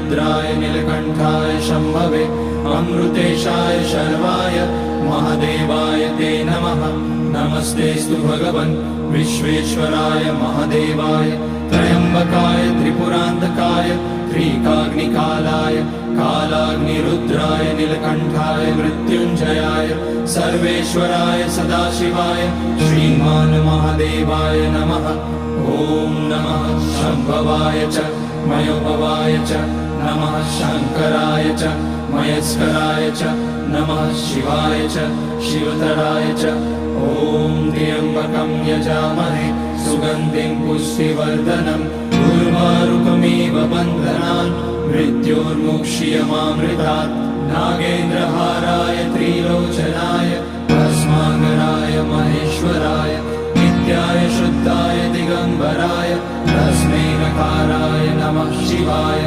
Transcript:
अग्निरुद्राय नीलकण्ठाय शम्भवे अमृतेशाय शर्वाय महादेवाय ते नमः। नमस्तेस्तु भगवन् विश्वेश्वराय महादेवाय त्र्यम्बकाय त्रिपुरान्तकाय त्रिकाग्निकालाय कालाग्निरुद्राय नीलकण्ठाय मृत्युञ्जयाय सर्वेश्वराय सदाशिवाय श्रीमान् महादेवाय नमः। ॐ नमः शम्भवाय च मयोभवाय च नमः शङ्कराय च मयस्कराय च नमः शिवाय च शिवतराय च। ॐ त्र्यम्बकं यजामहे सुगन्धिं पुष्टिवर्धनम् उर्वारुकमिव बन्धनान् मृत्योर्मुक्ष्यमामृतात्। नागेन्द्रहाराय त्रिलोचनाय भस्माकराय महेश्वराय नित्याय शुद्धाय दिगम्बराय तस्मै नकाराय नमः शिवाय।